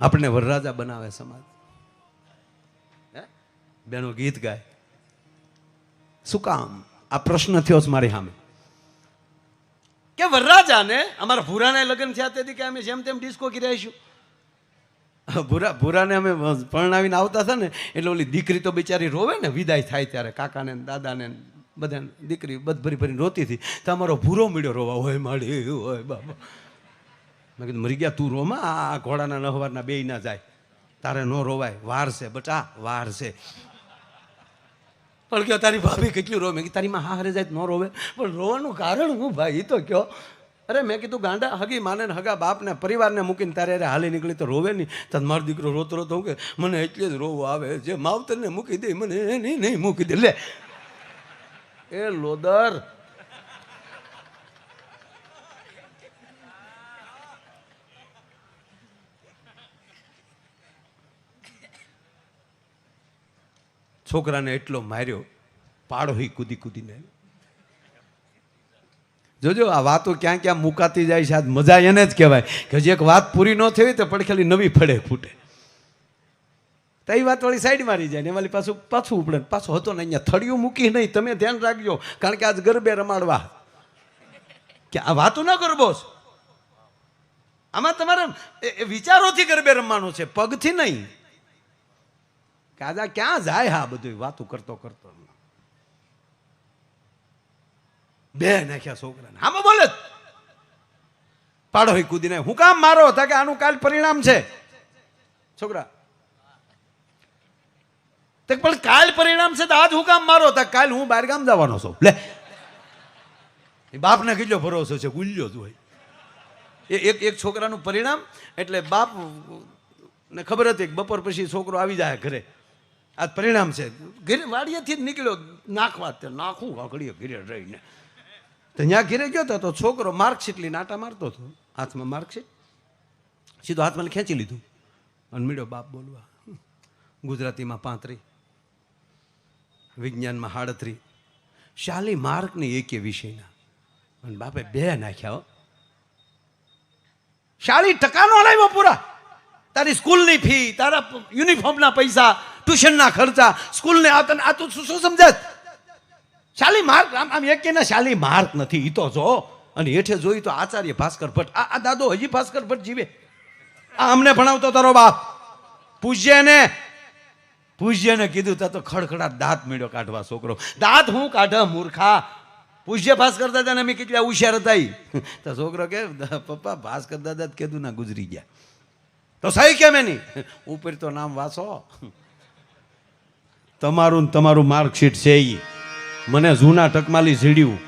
આપણને વરરાજા બનાવે સમાજ. બેનો ગીત ગાય. શું કામ? આ પ્રશ્ન થયો છે મારી સામે કે વરરાજાને અમારા ભૂરાને લગ્ન થયા તેથી કે અમે જેમ તેમ ડિસ્કો કર્યાશું. ભૂરાને અમે પરણાવીને આવતા હતા ને એટલે ઓલી દીકરી તો બિચારી રોવે ને વિદાય થાય ત્યારે, કાકાને દાદાને બધાને દીકરી બધ ભરી ભરીને રોતી હતી. તો અમારો ભૂરો મળ્યો રોવા, હોય માડી હોય બાબા. મેં કીધું મરી ગયા તું રોમાં, આ ઘોડાના નહવારના બે ના જાય, તારે ન રોવાય, વાર છે બટા વાર છે. પણ કયો તારી ભાભી કેટલી રોવે? મેં કીધું તારી માં હારે જાય ન રોવે, પણ રોવાનું કારણ હું ભાઈ તો કયો. અરે મેં કીધું ગાંડા હગી માને હગા બાપને પરિવારને મૂકીને તારે અરે હાલી નીકળી તો રોવે નહીં. તો મારો દીકરો રોતો રોતો હું કે મને એટલે જ રોવો આવે, જે માવતરને મૂકી દે મને નહીં મૂકી દે. લે એ લોદર, છોકરાને એટલો માર્યો, પાડો હી કૂદી કૂદીને. જોજો આ વાતો ક્યાં ક્યાં મુકાતી જાય છે. આજ મજા એને જ કહેવાય કે હજી એક વાત પૂરી ન થઈ તો પડખેલી નવી ફળે ફૂટે. તો એ વાત વાળી સાઈડ મારી જાય ને એમાં પાછું ઉપડે. પાછો હતો ને અહીંયા થળિયું મૂકી નહીં, તમે ધ્યાન રાખજો, કારણ કે આજ ગરબે રમાડવા કે આ વાતો ના કરો બોસ. આમાં તમારે વિચારોથી ગરબે રમવાનું છે, પગથી નહીં. કાજા ક્યાં જાય હા બધું વાતું કરતો કરતો. બે નાખ્યા છોકરાને, આમાં બોલે પાડો કૂદીને. હું કામ મારો હતા કે આનું કાલ પરિણામ છે. છોકરા પણ કાલ પરિણામ છે તો આજ હું કામ મારો હતા? કાલ હું બહાર ગામ જવાનો છું. લે બાપને કેટલો ભરોસો છે, ગુલ્યો જ હોય. એક છોકરાનું પરિણામ એટલે બાપ ને ખબર હતી કે બપોર પછી છોકરો આવી જાય ઘરે, આજ પરિણામ છે. ઘરે વાડીએથી જ નીકળ્યો નાખવા, નાખું વાઘડીએ ઘરે રહીને. તો ત્યાં ઘેરે ગયો તો છોકરો માર્કશીટ લઈને આટા મારતો હતો, હાથમાં માર્કશીટ સીધો હાથમાં ખેંચી લીધું અને મીડ્યો બાપ બોલવા. ગુજરાતીમાં 35, વિજ્ઞાનમાં 37, શાલી માર્ક નહીં એકે વિષયના. અને બાપે 2 નાખ્યા. 40% નો લાવ્યો પૂરા. તારી સ્કૂલની ફી, તારા યુનિફોર્મના પૈસા, ટ્યુશનના ખર્ચા, સ્કૂલને આ તું શું સમજાય? શાલી માર્ક આમ એક કે ના શાલી માર્ક નથી ઈ તો જો. અને હેઠે જોઈ તો આચાર્ય ભાસ્કર ભટ્ટ. આ દાદો હજી ભાસ્કર ભટ્ટ જીવે? આ અમને ભણાવતો તારો બાપ. પૂજ્યને કીધું તો ખડખડા દાંત મેળ્યો કાઢવા છોકરો. દાંત હું કાઢ મૂર્ખા? પૂજ્ય ભાસ્કર દાદાને અમે કેટલા હોશિયાર હતા. તો છોકરો કે પપ્પા ભાસ્કર દાદા કીધું ના ગુજરી ગયા. તો સહી કેમ એની ઉપર તો નામ વાંચો. તમારું માર્કશીટ છે ઈ મને જૂના ટકમાલી ઝીડ્યું.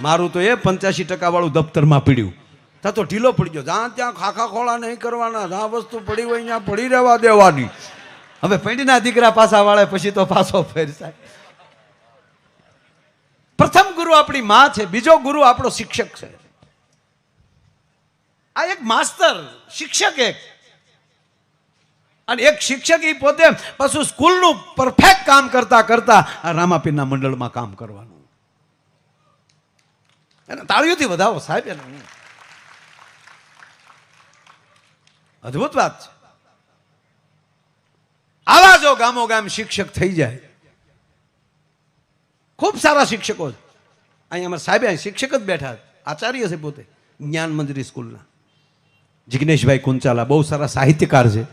મારું તો એ 85% વાળું દફતરમાં પીડ્યું. તો ઢીલો પડી ગયો. જ્યાં ત્યાં ખાખા ખોળા નહીં કરવાના, જ્યાં વસ્તુ પડી હોય ત્યાં પડી રહેવા દેવાની. હવે પેઢીના દીકરા પાછા વાળે પછી તો પાછો ફેરસાય. પ્રથમ ગુરુ આપણી માં છે, બીજો ગુરુ આપણો શિક્ષક છે. આ એક માસ્તર શિક્ષક એક, અને એક શિક્ષક એ પોતે પાછું સ્કૂલનું પરફેક્ટ કામ કરતા કરતા આ રામાપીરના મંડળમાં કામ કરવાનું. એને તાળીઓથી વધાવો સાહેબ. એને અદભુત વાત છે. આવા જો ગામો ગામ શિક્ષક થઈ જાય, ખૂબ સારા શિક્ષકો. અહીંયા અમારા સાહેબ શિક્ષક જ બેઠા, આચાર્ય છે પોતે જ્ઞાન મંજરી સ્કૂલના, જિગ્નેશભાઈ કુંચાલા. બહુ સારા સાહિત્યકાર છે.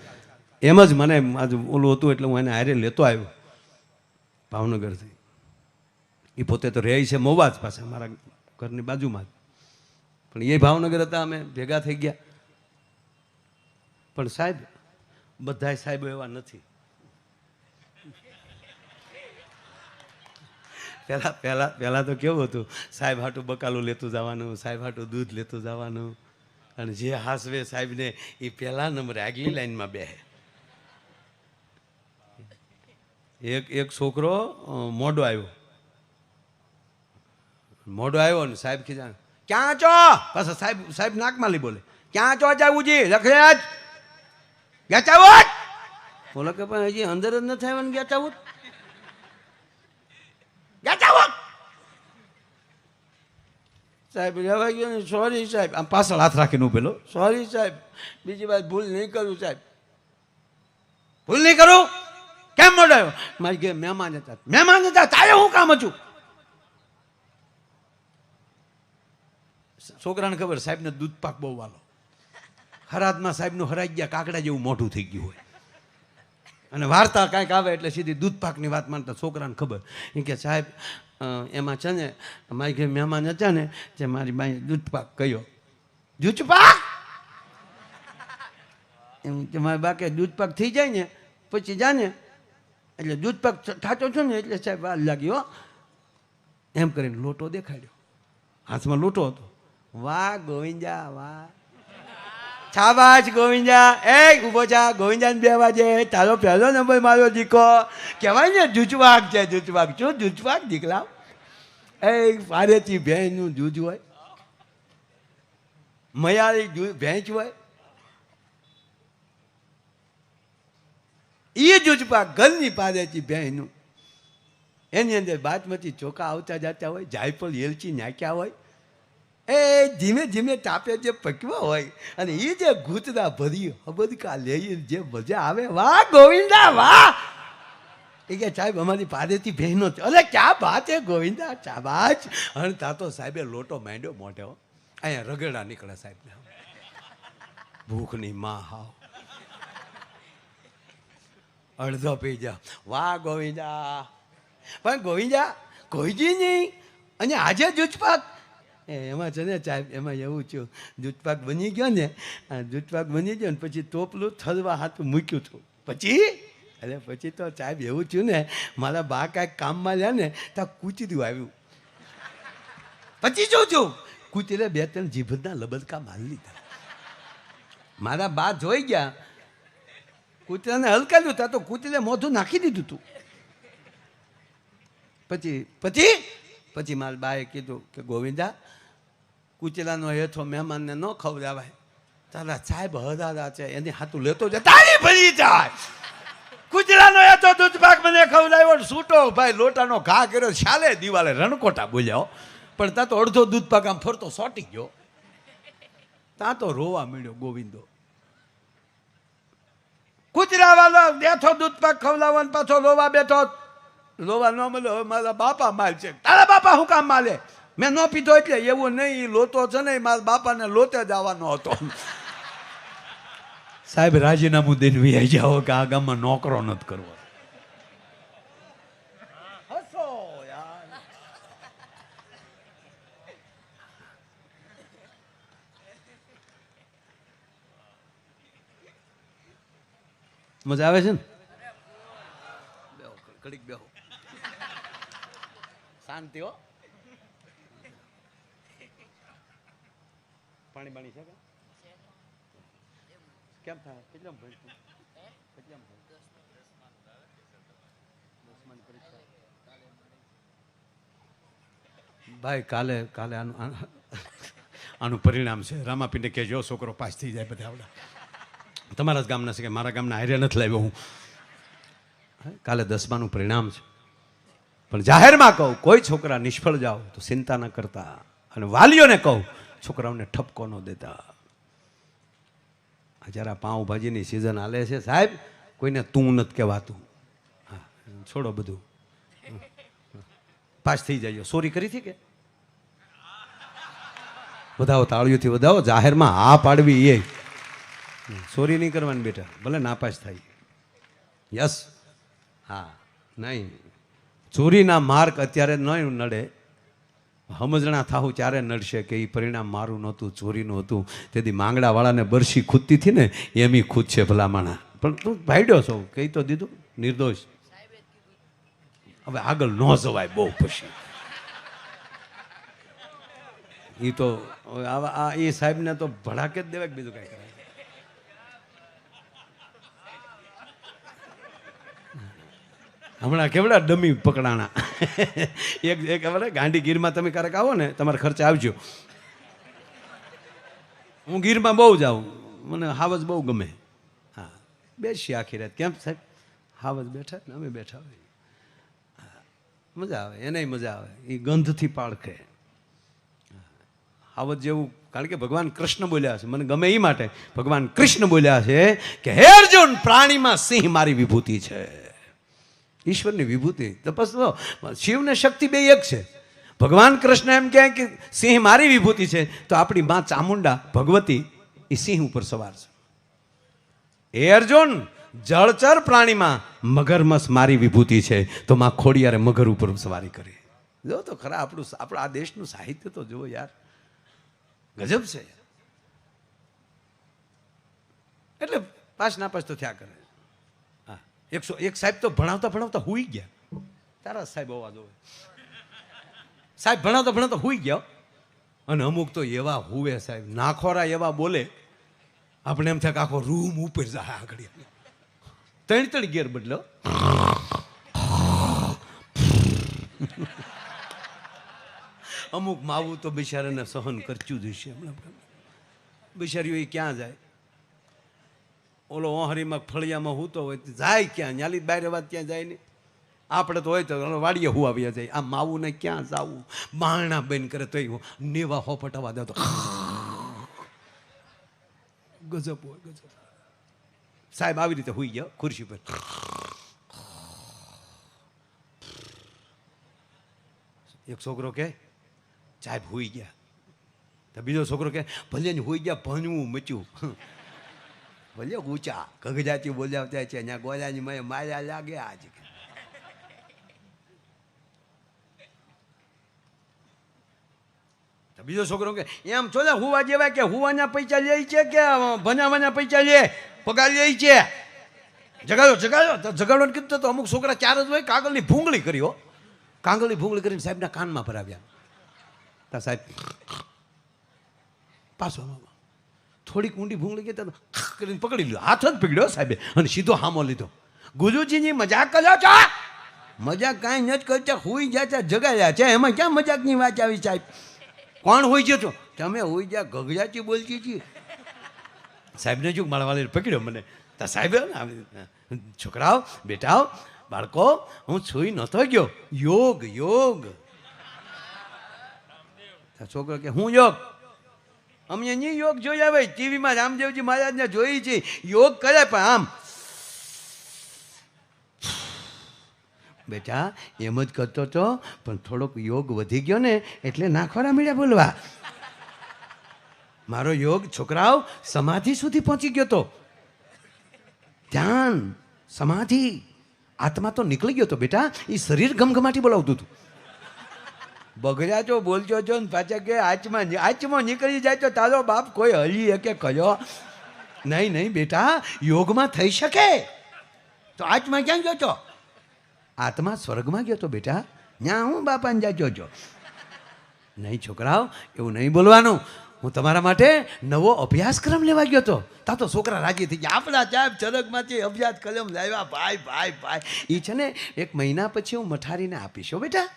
એમ જ મને આજ ઓલું હતું એટલે હું એને હારે લેતો આવ્યો ભાવનગરથી. એ પોતે તો રહે છે મોવા જ પાસે, મારા ઘરની બાજુમાં જ. પણ એ ભાવનગર હતા, અમે ભેગા થઈ ગયા. પણ સાહેબ બધા સાહેબો એવા નથી. પહેલા તો કેવું હતું, સાહેબ હાટું બકાલું લેતું જવાનું, સાહેબ હાટું દૂધ લેતું જવાનું. અને જે હાસવે સાહેબને એ પહેલા નંબરે આગલી લાઈનમાં બેસે. એક છોકરો મોડો આવ્યો ને સાહેબ કીધા ક્યાં છો? પાછા સાહેબ નાકમાં લઈ બોલે ક્યાં છો જાવુજી લખે ગેચાવત. બોલો કે પણ હજી અંદર જ નથી આવ્યો ને ગેચાવત. સાહેબ રહેવા ગયો ને સોરી સાહેબ. આમ પાછળ હાથ રાખીને ઉભેલો, સોરી સાહેબ, બીજી વાર ભૂલ નહીં કરું સાહેબ. ભૂલ નહીં કરું. કેમ મોડો આવ્યો? મારી ઘેર મહેમાન હતા. મહેમાન હતા તારે હું કામ હતું? છોકરાને ખબર સાહેબને દૂધ પાક બહુ વાલો. હરાદમાં સાહેબનું હરાઈ ગયા કાકડા જેવું મોઢું થઈ ગયું હોય અને વાર્તા કાંઈક આવે એટલે સીધી દૂધ પાકની વાત માનતા છોકરાને ખબર. એ કે સાહેબ એમાં છે ને મારી ઘરે મહેમાન હતા ને તે મારી બાઈ દૂધ પાક કયો. દૂધ પાક એમ કે મારી બા કે દૂધ પાક થઈ જાય ને પછી જા ને એટલે દૂધ પાક થાતો છો ને એટલે સાહેબ વાર લાગી હો. એમ કરીને લોટો દેખાડ્યો. હાથમાં લોટો હતો. વાહ ગોવિંદા વાહ. શાબાશ ગોવિંદા. એ ઉભો જા ગોવિંદા ને 2 વાગે તારો પહેલો નંબર મારો દીકો કહેવાય ને જૂચવાક છે. જૂચવાક શું જૂચવાક દીકલા? એ પારેથી ભેંસનું દૂધ હોય, મયાળી ભેંસ હોય, એ જૂચપાક ઘરની પારેથી ભેંસનું. એની અંદર બાસમતી ચોખા આવતા જતા હોય, જાયફળ એલચી નાખ્યા હોય, એ ધીમે ધીમે તાપે જે પકવા હોય અને એ જે ગૂંચડા ભરી હબદકા લઈ જે મજા આવે. વાહ ગોવિંદા વાહ. એ કે સાહેબ અમારી પાસેથી બહેનો છે. અરે ક્યાં વાત છે ગોવિંદા શાબાશ. અને તા તો સાહેબે લોટો માંડ્યો મોઢે. અહીંયા રગડા નીકળે સાહેબને. ભૂખની માં હાવ અડધો પી જા. વાહ ગોવિંદા. પણ ગોવિંદા કોઈજી નહીં. અને આજે દૂધપાક એમાં છે ને સાહેબ એમાં એવું થયું દૂધપાક બની ગયો ને દૂધપાક બની ગયો ને પછી ટોપલું થલવા હાથું મૂક્યું હતું. પછી અરે પછી તો સાહેબ એવું થયું ને મારા બા કાંઈક કામમાં લ્યા ને ત્યાં કૂતર્યું આવ્યું. પછી શું થયું? કૂતરે 2-3 જીભના લબડકા મારી લીધા. મારા બા જોઈ ગયા કૂતરાને હલકાવ્યું ત્યાં તો કૂતરે મોઢું નાખી દીધું હતું. પછી પછી પછી મારા બાએ કીધું કે ગોવિંદા કૂતરાનો હેઠો મહેમાનને ન ખવડાવાય. તારા સાહેબ હદારા છે એની હાથું લેતો જાય તારી ભરી જાય. કૂતરાનો હેઠો દૂધપાક મને ખવડાવ્યો છૂટો ભાઈ લોટાનો ઘા કર્યો શાલે દિવાલે રણકોટા બોલ્યો. પણ ત્યાં તો અડધો દૂધપાક આમ ફરતો સોટી ગયો. ત્યાં તો રોવા મળ્યો ગોવિંદો. કૂતરા વાળો બેઠો દૂધપાક ખવડાવવાનો પાછો રોવા બેઠો. લોવા ન મળ્યો. મારા બાપા માલ છે. તારા બાપા શું કામ માલે? મેં ન પીધો એટલે. એવું નહીં લોતો છે ને મારા બાપાને લોતે જ આવવાનો હતો. સાહેબ રાજીનામું દઈને વી જાઓ કે આ ગામમાં નોકરો નથી કરવો. હસો યાર. મજા આવે છે ને? બેહો ઘડીક બેહો શાંતિ હો. પાણી બાણી છે કેમ થાય? કેટલા ભણતું? કેટલા ભાઈ કાલે કાલે આનું પરિણામ છે. રામાપીને કહેજો છોકરો પાસ થઈ જાય. બધા આવડા તમારા જ ગામના છે કે મારા ગામના હારે નથી લાવ્યો હું. કાલે 10માનું પરિણામ છે. પણ જાહેરમાં કહું કોઈ છોકરા નિષ્ફળ જાઓ તો ચિંતા ન કરતા. અને વાલીઓને કહું છોકરાઓને ઠપકો ન દેતા. જરા પાઉંભાજીની સિઝન હાલે છે સાહેબ કોઈને તું નથી કહેવાતું. હા છોડો બધું. પાસ થઈ જાય. સોરી કરી હતી કે વધાવો તાળીઓથી વધાવો. જાહેરમાં હા પાડવી એ સોરી નહીં કરવાની બેટા ભલે નાપાસ થાય. યસ હા નહીં ચોરીના માર્ક અત્યારે ન નડે. સમજણા થાવું ત્યારે નડશે કે એ પરિણામ મારું નહોતું ચોરીનું હતું. તેથી માંગડાવાળાને બરસી ખૂદતી હતી ને એમ ખુદ છે ભલામણા. પણ તું ભાઈડ્યો છો કહી તો દીધું નિર્દોષ. હવે આગળ ન જવાય બહુ પછી. એ તો આ એ સાહેબને તો ભડાકે જ દેવાય બીજું કાંઈ કરાય. હમણાં કેવડા ડમી પકડાણા. એક ખબર ગાંધી ગીરમાં તમે ક્યારેક આવો ને તમારે ખર્ચે આવજો. હું ગીરમાં બહુ જાઉં. મને હાવજ બહુ ગમે. હા બેસી આખી રાત. કેમ સાહેબ? હાવજ બેઠા ને અમે બેઠા હોય. મજા આવે. એને મજા આવે. એ ગંધથી પાળખે. હાવજ જેવું કારણ કે ભગવાન કૃષ્ણ બોલ્યા છે, મને ગમે એ માટે ભગવાન કૃષ્ણ બોલ્યા છે કે હે અર્જુન, પ્રાણીમાં સિંહ મારી વિભૂતિ છે, ઈશ્વરની વિભૂતિ. તપસ શિવ ને શક્તિ બે એક છે. ભગવાન કૃષ્ણ એમ કહે કે સિંહ મારી વિભૂતિ છે, તો આપણી માં ચામુંડા ભગવતી એ સિંહ ઉપર સવાર છે. હે અર્જુન, જળચર પ્રાણીમાં મગરમચ્છ મારી વિભૂતિ છે, તો માં ખોડિયારે મગર ઉપર સવારી કરી. જો તો ખરા આપણું આ દેશનું સાહિત્ય તો જુઓ યાર, ગજબ છે. એટલે પાસ નાપાસ તો થયા કરે. હા, એક સાહેબ તો ભણાવતા ભણાવતા હુઈ ગયા. તારા સાહેબ અવાજ હોય, સાહેબ ભણાવતા ભણાવતા હુઈ ગયા. અને અમુક તો એવા હુવે સાહેબ, નાખોરા એવા બોલે, આપણે એમ થાય કે આખો રૂમ ઉપર જાય આગળ. ત્રણ ગેર બદલો. અમુક માવું તો બિચારાને સહન કરતું જ હશે. બિચારીઓ એ ક્યાં જાય? ઓલો ઓહરીમાં ફળિયામાં હૂતો હોય જાય ક્યાં? ન્યાલી બહાર વાત ક્યાં જાય નહીં. આપણે તો હોય તો વાડીએ હુવાવ્યા જાય. આ માવું ને ક્યાં જાવું? બારણા બંધ કરે તો નેવા હોપટાવા દે તો ગજબ હોય, ગજબ. સાહેબ આવી રીતે હુઈ ગયો ખુરશી પર. એક છોકરો કે સાહેબ હુઈ ગયા, તો બીજો છોકરો કે ભલે ને હુઈ ગયા, ભણવું મચ્યું. ભલે ઊંચા ગગજાતી બોલાવતા છે, ત્યાં ગોલાની મેં માયા લાગે આજ. બીજો છોકરો કે એમ ચોલે હુવા જેવાય કે હુવાના પૈસા લે છે કે ભણાવવાના પૈસા લે, પગાર લે છે? જગાડો જગાડો. તો જગાડવાનું કીધું તો અમુક છોકરા ચાર જ હોય. કાગળની ભૂંગળી કર્યો, કાગળની ભૂંગળી કરીને સાહેબના કાનમાં ભરાવ્યા. તા સાહેબ પાછો થોડીક ઊંડી ભૂંગળી ગઈ તો કરીને પકડી લીધો, હાથ જ પકડ્યો સાહેબે અને સીધો હામો લીધો. ગુરુજીની મજાક કર્યો છો? મજાક કાંઈ નથી કરતા, હુઈ ગયા છે, જગાડ્યા છે, એમાં ક્યાં મજાકની વાત આવી સાહેબ? કોણ હોઈ ગયો છો? તમે હોઈ ગયા ગગજાચી બોલતી છીએ. સાહેબને જો માળવાળી પકડ્યો મને. તા સાહેબ છોકરાઓ, બેટાઓ, બાળકો, હું છુઈ નહોતો ગયો, યોગ યોગ. છોકરો કે હું યોગ? અમે નહીં યોગ જોયા ભાઈ, ટીવીમાં રામદેવજી મહારાજને જોઈ છે, યોગ કરે પણ આમ. બેટા એમ જ કરતો હતો, પણ થોડોક યોગ વધી ગયો ને એટલે નાખવાના મળ્યા બોલવા. મારો યોગ છોકરાઓ સમાધિ સુધી પહોંચી ગયો તો. ધ્યાન, સમાધિ, આત્મા તો નીકળી ગયો તો બેટા. એ શરીર ગમગમાટી બોલાવતું હતું. બગડ્યા તો બોલજો છો ને પાછા કે આચમાં નીકળી જાય તો તારો બાપ કોઈ હલી કે કયો નહીં. નહીં બેટા, યોગમાં થઈ શકે તો આચમાં ક્યાં ગયો છો? આત્મા સ્વર્ગમાં ગયો તો બેટા. ત્યાં હું બાપાને જાજો છો. નહીં છોકરાઓ, એવું નહીં બોલવાનું. હું તમારા માટે નવો અભ્યાસક્રમ લેવા ગયો હતો. તા તો છોકરા રાજી થઈ ગયા. આપણા સાહેબ ચરકમાંથી અભ્યાસક્રમ લાવ્યા. ભાઈ ભાઈ ભાઈ, એ છે ને 1 મહિના પછી હું મઠારીને આપીશ હો બેટા.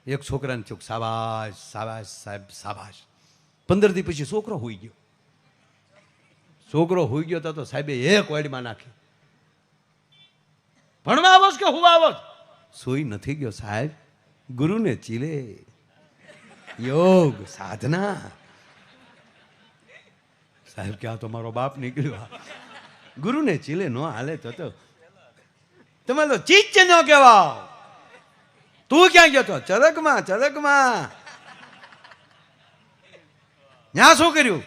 એક છોકરાને ચોક સાબાશ સાબાશ સાહેબ સાબાશ. 15 દી પછી છોકરો હોઈ ગયો. છોકરો હોઈ ગયો તો સાહેબે એક વાડીમાં નાખી. ભણવા આવો કે હુવા આવો? સોઈ નથી ગયો સાહેબ, ગુરુને ચીલે. યોગ સાધના. સાહેબ ક્યાં તો મારો બાપ નીકળ્યો. ગુરુને ચીલે નો હાલે તો તમે તો ચીજ ન કહેવા. તું ક્યાં ગયો તો? ચરકમાં. ચરકમાં ત્યાં શું કર્યું?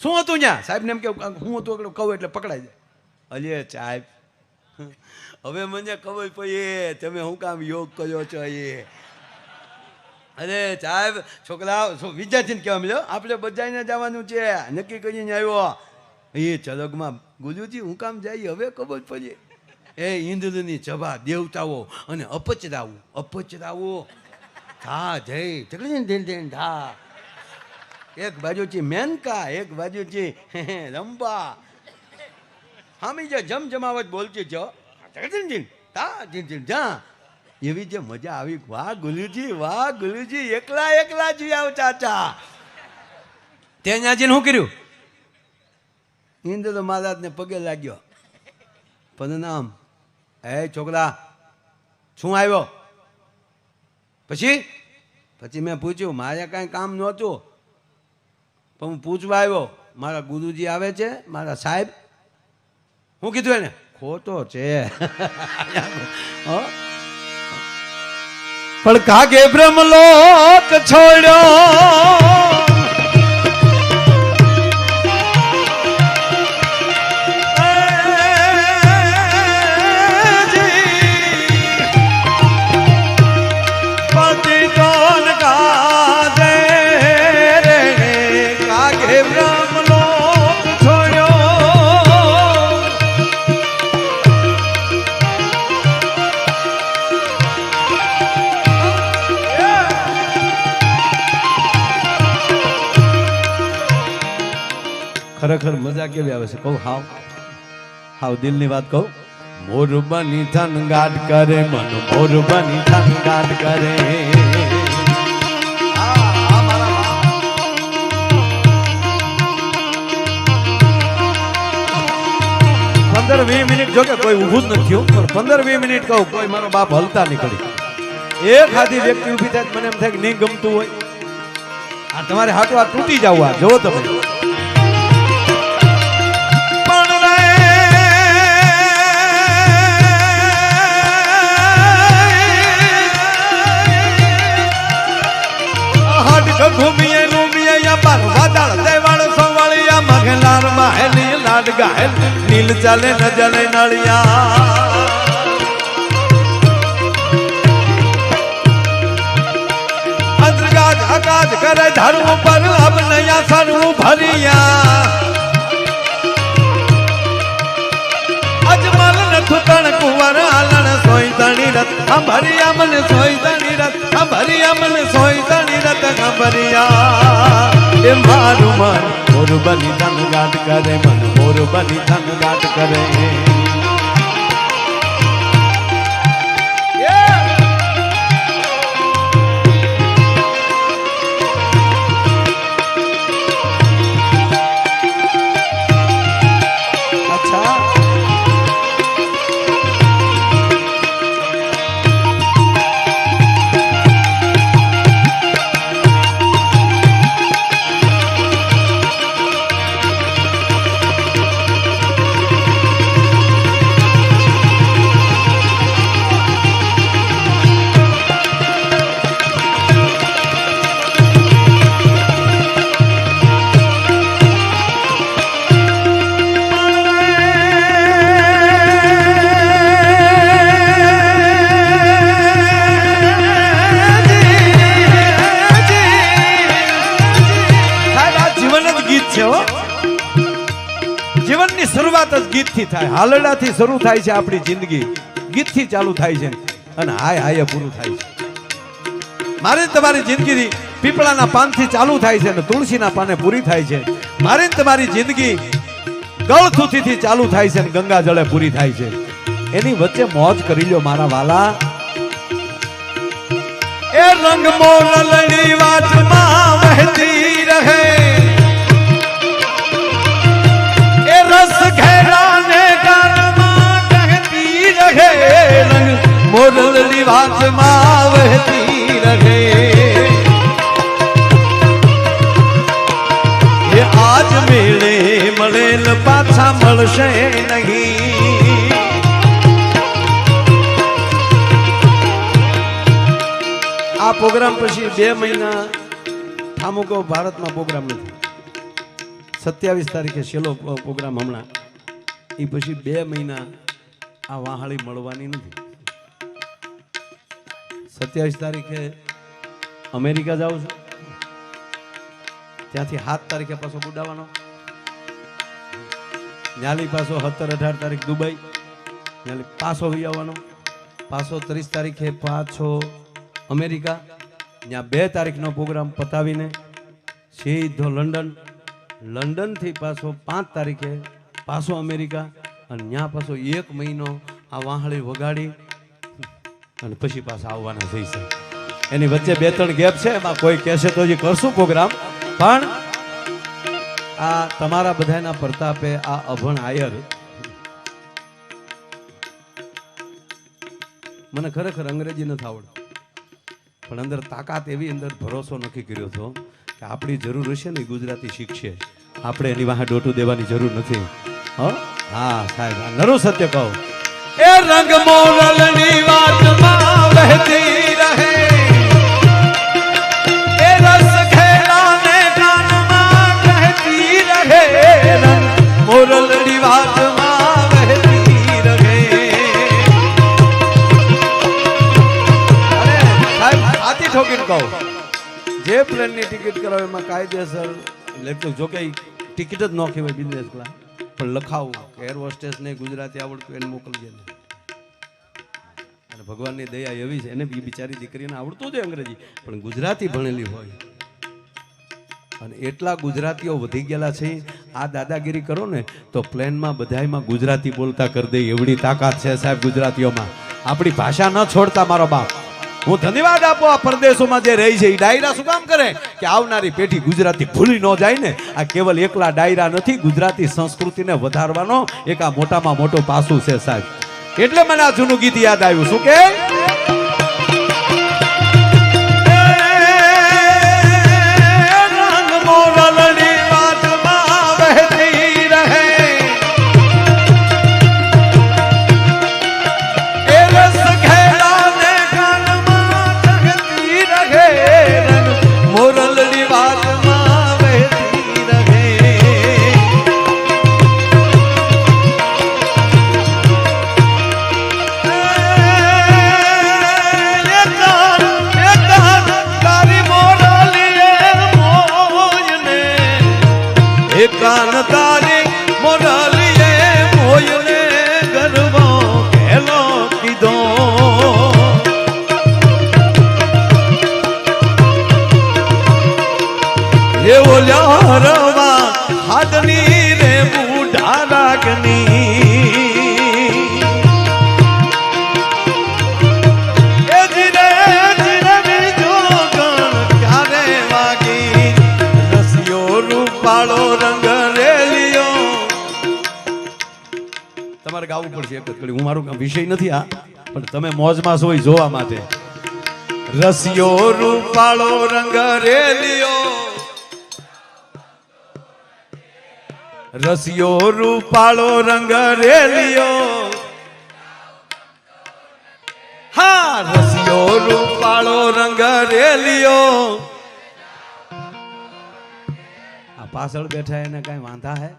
શું હતું ત્યાં? સાહેબ ને એમ કે હું હતું કહું એટલે પકડાઈ જાય. અલે સાહેબ હવે મને ખબર પડી તમે શું કામ યોગ કર્યો છો. એ અરે સાહેબ છોકરા વિદ્યાર્થીને કહેવા મળ્યો આપણે બધાને જવાનું છે, નક્કી કરીને આવ્યો. એ ચરકમાં ગુરુજી હું કામ જાય હવે ખબર પડી. એ ઇન્દ્રની સભા, દેવતાઓ અને અપચરાવો થા જય ધા. એક બાજુથી મેનકા, એક બાજુથી રંબા. હામી જે જમજમાવટ બોલતી છો એવી જે મજા આવી. વાહ ગુરુજી, એકલા જી આવ ચાચા. ત્યાં શું કર્યું? ઇન્દ્ર મહારાજને પગે લાગ્યો. પદનામ. એ છોકરા શું આવ્યો? પછી પછી મેં પૂછ્યું મારે કાંઈ કામ નહોતું, પણ હું પૂછવા આવ્યો મારા ગુરુજી આવે છે, મારા સાહેબ. હું કીધું એને? ખોટો છે. પણ કાગે બ્રહ્મલોક છોડ્યો, ખરેખર મજા કેવી આવે છે કહું, હાવ દિલની વાત કહું. મોર બની થન ગાટ કરે મન, મોર બની થન ગાટ કરે. 15-20 મિનિટ જો કે કોઈ ઊભું જ નથી થયું, પણ 15-20 મિનિટ કહું કોઈ મારો બાપ હલતા નીકળી. એક આધી વ્યક્તિ ઊભી થાય મને એમ થાય કે નહીં ગમતું હોય. આ તમારે હાટું આ તૂટી જવું. આ જોવો તમે ઘૂમીએ ઘૂમીએ યા વાદળ દેવાળ સોવાળિયા મગલાર માહેલી લાડ ગાહેલ નીલ ચાલે ન જલે નળિયા. અંતર્ગાજ અગાજ કરે ધર્મ પર અબનયા સરવું ભરિયા. અજમલ ન થુતણ કુંવર આલણ સોઈ તણી રત ખંભરિયા મને સોઈ તણી રત ખંભરિયા મને સોઈ તણી રત ખંભરિયા. એ મારું મન મોર બની ધન ગાટ કરે, મન મોર બની ધન ગાટ કરે. જીવનની શરૂઆત જ ગીતથી થાય. હાલડાથી શરૂ થાય છે આપણી જિંદગી, ગીતથી ચાલુ થાય છે અને હાય હાય પૂરું થાય છે. મારી તમારી જિંદગી પીપળાના પાનથી ચાલુ થાય છે અને તુલસીના પાને પૂરી થાય છે. મારી તમારી જિંદગી ગળથુથીથી ચાલુ થાય છે અને ગંગા જળે પૂરી થાય છે. એની વચ્ચે મોજ કરી લ્યો મારા વાલા. એ રંગ મોરલની વાટમાં વહેતી રહે, એ રસ ઘેરાને ગાનમાં કહેતી રહે. રંગ મોરલની વાટમાં વહેતી રહે. એ આજ મેળે મળેલ પાછા મળશે નહીં. આ પ્રોગ્રામ પછી 2 મહિના ઠામુકો ભારતમાં પ્રોગ્રામ નથી. 27 તારીખે છેલ્લો પ્રોગ્રામ હમણાં. એ પછી 2 મહિના આ વાહાળી મળવાની નથી. 27 તારીખે અમેરિકા જાઉં છું, ત્યાંથી 7 તારીખે પાછો બુડાવાનો. ન્યાલી પાછો 17-18 તારીખ દુબઈ, ન્યાલી પાછો વહી આવવાનો. પાછો 30 તારીખે પાછો અમેરિકા, ત્યાં 2 તારીખનો પ્રોગ્રામ પતાવીને સીધો લંડન. લંડનથી પાછો 5 તારીખે પાછો અમેરિકા, અને ત્યાં પાછો 1 મહિનો આ વાહળી વગાડી અને પછી પાછા આવવાના થઈ છે. એની વચ્ચે 2-3 ગેપ છે, એમાં કોઈ કહેશે તો હજી કરશું પ્રોગ્રામ. પણ આ તમારા બધાના પ્રતાપે આ અભણ આયર મને ખરેખર અંગ્રેજી નથી આવડતું, પણ અંદર તાકાત એવી અંદર ભરોસો નક્કી કર્યો હતો કે આપણી જરૂર હશે ને ગુજરાતી શીખશે, આપણે એની વાહે ડોટું દેવાની જરૂર નથી. હા સાહેબ, નરું સત્ય કહું, એ રંગ મોરલની વાતમાં વહેતી રહે, એ રસ ખેલાને કાનમાં કહેતી રહે, રંગ મોરલની વાતમાં વહેતી રહે. અરે સાહેબ આથી ઠોકીને કહું, જે પ્લેનની ટિકિટ કરાવે એમાં કાયદેસર લેપટોપ, જો કે ટિકિટ જ ન કહેવાય બિઝનેસ ક્લાસ, પણ લખાવું કે એર હોસ્ટેસને ગુજરાતી આવડતું એને મોકલજે ને. અને ભગવાનની દયા એવી છે, એને બી બિચારી દીકરીને આવડતું જ અંગ્રેજી, પણ ગુજરાતી ભણેલી હોય. અને એટલા ગુજરાતીઓ વધી ગયેલા છે, આ દાદાગીરી કરો ને તો પ્લેનમાં બધાયમાં ગુજરાતી બોલતા કરી દે એવડી તાકાત છે સાહેબ ગુજરાતીઓમાં. આપણી ભાષા ન છોડતા મારો બાપ. હું ધન્યવાદ આપો આ પરદેશોમાં જે રહી છે એ ડાયરા શું કામ કરે કે આવનારી પેઢી ગુજરાતી ભૂલી ન જાય ને. આ કેવલ એકલા ડાયરા નથી, ગુજરાતી સંસ્કૃતિને વધારવાનો એક આ મોટામાં મોટો પાસું છે સાહેબ. એટલે મને આ જૂનું ગીત યાદ આવ્યું. શું કે કાન તારી મોરલીએ મોયને ગરબો કેલો કીધો. એવો લ્યારવા હાડની રે બુઢા રાખની, એ જીરે જીરે બીજો ગણ ક્યારે વાગી, રસિયો રૂપાળો રંગ રેલિયો. તમારે ગાવું પડશે એક જ કડી, હું મારું વિષય નથી આ, પણ તમે મોજમાં છો જોવા માટે. રસિયો રૂપાળો રંગ રેલિયો, રસિયો રૂપાળો રંગ રેલિયો, હા રસિયો રૂપાળો રંગ રેલિયો. આ પાછળ બેઠા એને કઈ વાંધા હે?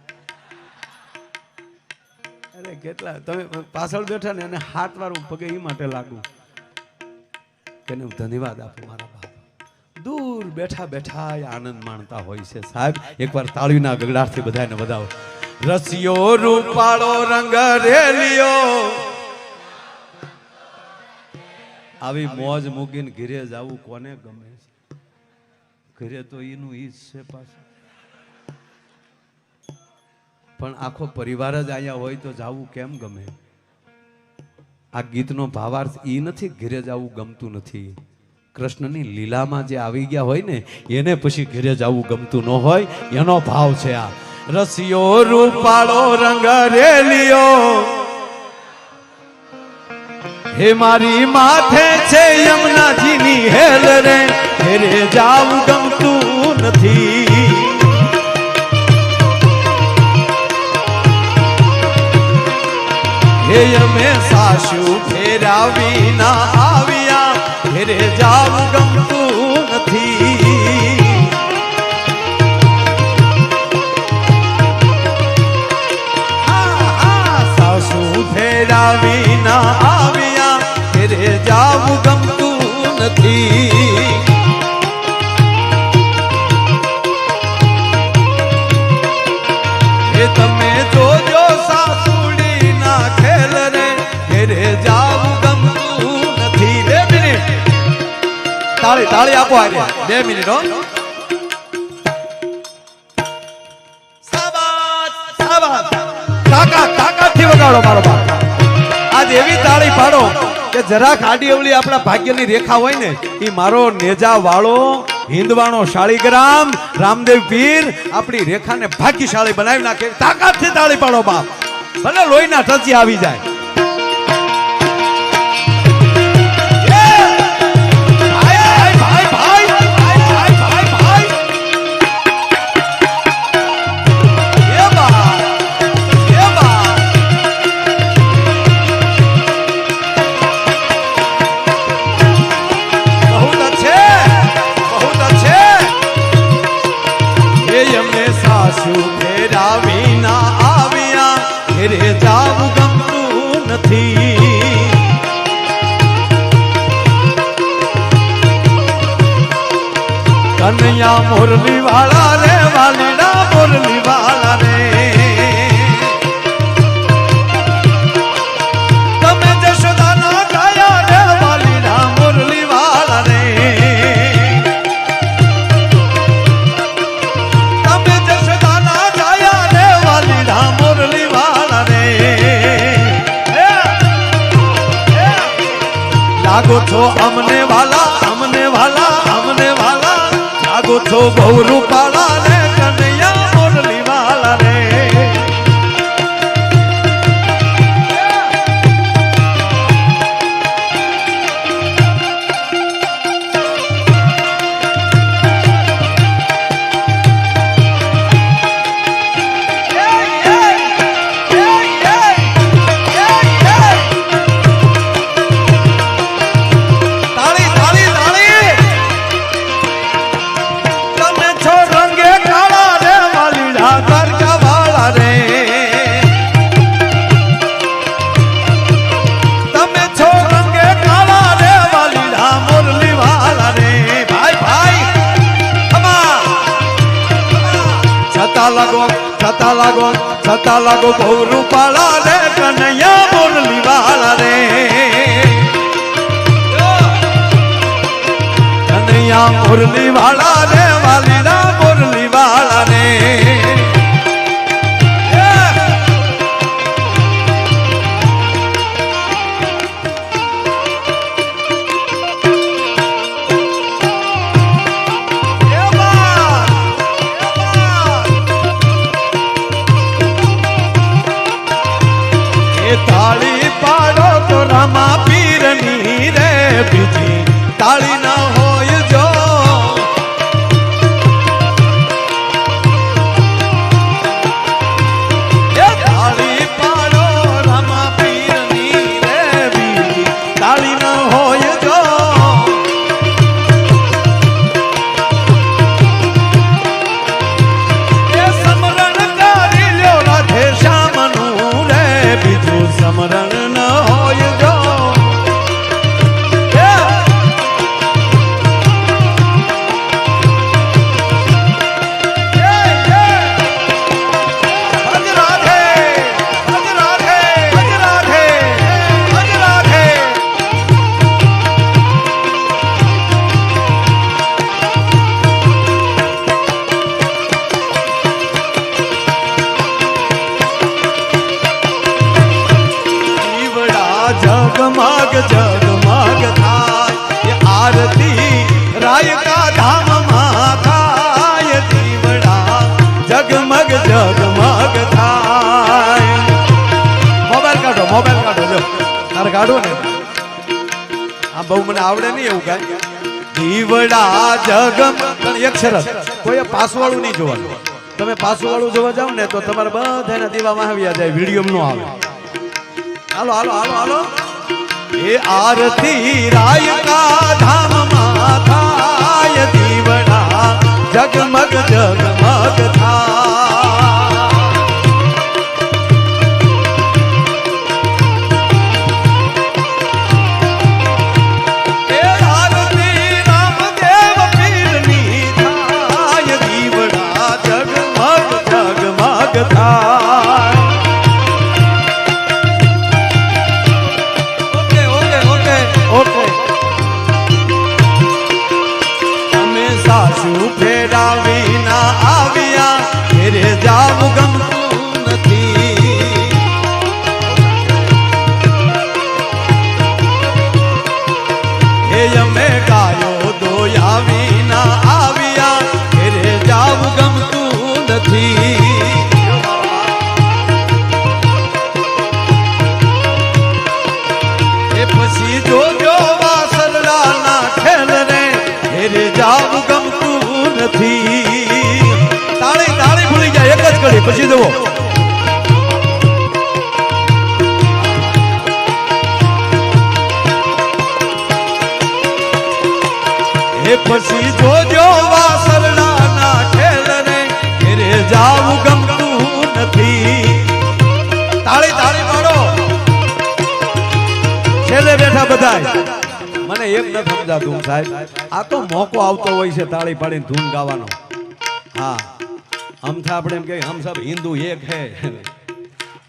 અરે કેટલા તમે પાછળ બેઠા ને એને હાથ વાર પગે એ માટે લાગુ કે હું ધન્યવાદ આપું મારા બાપ. દૂર બેઠા બેઠા આનંદ માણતા હોય છે સાહેબ. એકવાર તાળીના ગગડાટથી બધાને વધાવો. રસિયો રૂપાળો રંગ રેલિયો, આવી મોજ મૂકીને ઘરે જાવું કોને ગમે છે? ઘરે તો એનું ઈ જ છે પાછું, પણ આખો પરિવાર જ અહીંયા હોય તો જાવું કેમ ગમે? આ ગીતનો ભાવાર્થ ઈ નથી ઘરે જાવું ગમતું નથી. કૃષ્ણની લીલામાં જે આવી ગયા હોય ને એને પછી ઘરે જવું ગમતું ન હોય, એનો ભાવ છે આ. રસિયો રૂપાળો રંગ રેલિયો, હે મારી માથે છે યમુનાજીની હેલ રે, ઘરે જાવું ગમતું નથી. હે અમે સાસુ ફેરાવી ના આવ્યા, ઘરે જાવું ગમતું નથી. સાસુ ફેરાવી ના આવ્યા, ઘરે જાવું ગમતું નથી. એ તમે જોજો સાસુડી ના ખેલ રે, ઘરે જાવું ગમતું નથી. 2 મિનિટ તાળી તાળી આપો આજે 2 મિનિટ હો. શાબાશ શાબાશ, તાકાત તાકાત થી વગાડો મારો બાપ. આજ એવી તાળી પાડો કે જરાક આડી અવળી આપણા ભાગ્યની રેખા હોય ને એ મારો નેજા વાળો હિંદવાણો શાળીગ્રામ રામદેવ પીર આપણી રેખાને ભાગ્યશાળી બનાવી નાખે. તાકાત થી તાળી પાડો બાપ, ભલે લોહીના ટચી આવી જાય. નથી કનૈયા મોરલી વાળા રે વાલીડા મોરલી વાળા રે તમે જશોદાના ગાયા રે વાલીડા મોરલી વાળા રે તમે જશોદાના ગાયા રે વાલીડા મોરલી વાળા રે લાગો છો અમને વાલા અમને વાલા અમને વાલા લાગો છો બહુ રૂપાળા રે કનૈયા મોરલી વાળા રે છતા લાગો બહુ રૂપાળા રે કનૈયા મોરલી વાળા રે કનૈયા મોરલી વાળા રે વાલીડા મોરલી વાળા રે તાળી પાડો તો રામા પીરની રે બીજી તાળી ના હોય જો તાળી પાડો રામા પીરની રે બીજી તાળી ના હોય જો સમરણ કરી લ્યો રાધે શ્યામનું રે બીજું સમરણ ન હોય જો जगमग जगमग थाय आरती राय का धाम માં થાય દીવડા જગમગ જગમગ થાય મોબાઈલ કાઢો જો તારે કાઢો ને આ બહુ મને આવડે નહીં એવું કાંઈ દીવડા જગમ એક શરત કોઈ પાસવાળું નહીં જોવાનું તમે પાસવાળું જોવા જાવ ને તો તમારે બધાના દીવામાં આવ્યા જાય વિડીયો નો આવે હાલો હાલો હાલો હાલો એ આરતી રાય કા ધામ માં થાય દીવડા જગમગ જગમગ થાય એ આરતી રામદેવ પીરની થાય દીવડા જગમગ જગમગ થાય સાસુ ફેરાવી ના આવ્યા ઘેરે જાવ ગમતું નથી હે અમે ગાયો દોયાવી ના આવ્યા ઘેરે જાવ ગમતું નથી એ પછી જોજો વાસરડા ના ખેલ રે ઘેરે જાવ ગમતું નથી તાળી તાળી ભૂલી જાય એક જ ઘડી પછી જુઓ એ પછી જોજો વાસરડા ના ખેલ રે ઘેરે જાવ ગમતું નથી તાળી તાળી પાડો બધા મને એક ન સમજાતું સાહેબ, આ તો મોકો આવતો હોય છે તાળી પાડીને ધૂન ગાવાનો. હા અમથા આપણે એમ કે હમ સબ હિન્દુ એક હે,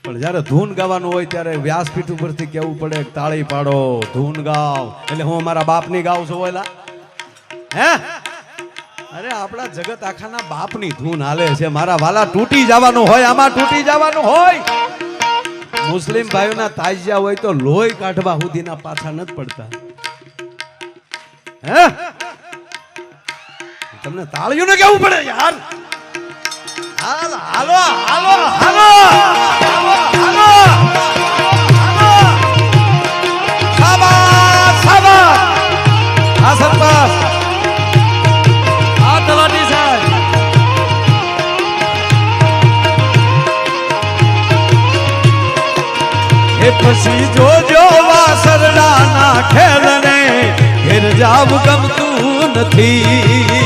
પણ જ્યારે ધૂન ગાવાનું હોય ત્યારે વ્યાસપીઠ ઉપરથી કેવું પડે તાળી પાડો ધૂન ગાવ. એટલે હું અમારા બાપની ગાઉં છું ઓલા હે, અરે આપણા જગત આખાના બાપની ધૂન હાલે છે મારા વાલા. તૂટી જવાનું હોય આમાં, તૂટી જવાનું હોય. મુસ્લિમ ભાઈઓના તાજિયા હોય તો લોહી કાઢવા સુધીના પાછા નથી પડતા હે. તમને તાળીઓને કેવું પડે યાર. હાલો હાલો હાલો હાલો હાલો શાબાશ શાબાશ. આ સરપંચ, આ તલાટી સાહેબ, એ પછી જોજો વાસરડાના ખેલને ઘેર જાવ ગમતું નથી.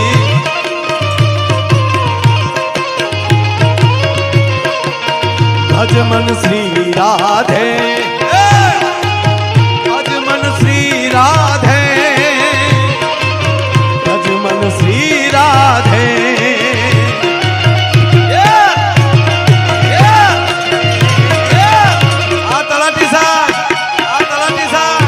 અજમન શ્રી રાધે, અજમન શ્રી રાધે, અજમન શ્રી રાધે. આ તલાટી સાહેબ, આ તલાટી સાહેબ,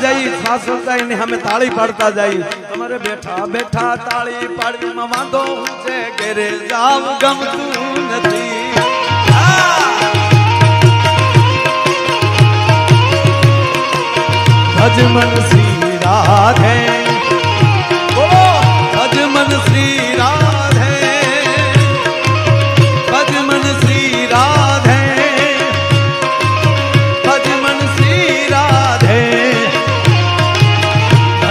જઈ અમે તાળી પાડતા જઈએ. તમારે બેઠા બેઠા તાળી પાડવામાં વાંધો છે, ઘેરે જાવ ગમતું નથી. અજમન શ્રી રાધે, બોલો અજમન શ્રી રાધે, અજમન શ્રી રાધે, અજમન શ્રી રાધે,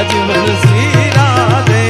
અજમન શ્રી રાધે.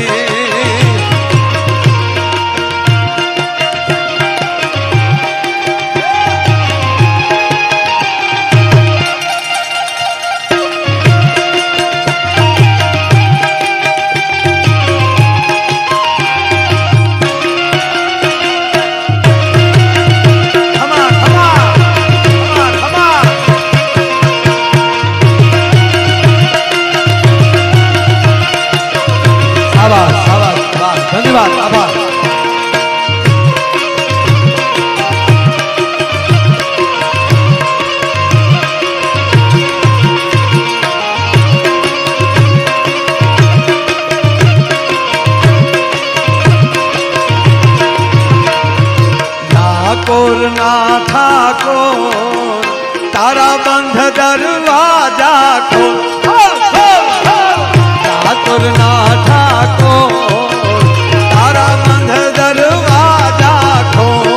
ધન્યવાદ, આભાર. ઠાકોર ના ઠાકોર તારા બંધ દરવાજા ખોલ. ઠાકોર ના ઠાકોર તારા બંધ દરવાજા ખોલ.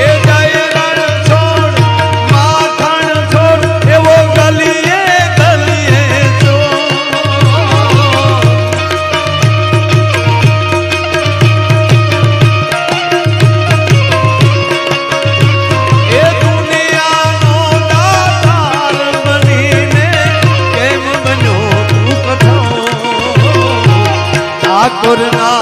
એ જય રણ છોડ માખણ છોડ એવો ગલીએ ગલીએ ચોર. એ દુનિયાનો દાતાર બનીને કેમ બન્યો તું કઠોર. ઠાકોર ના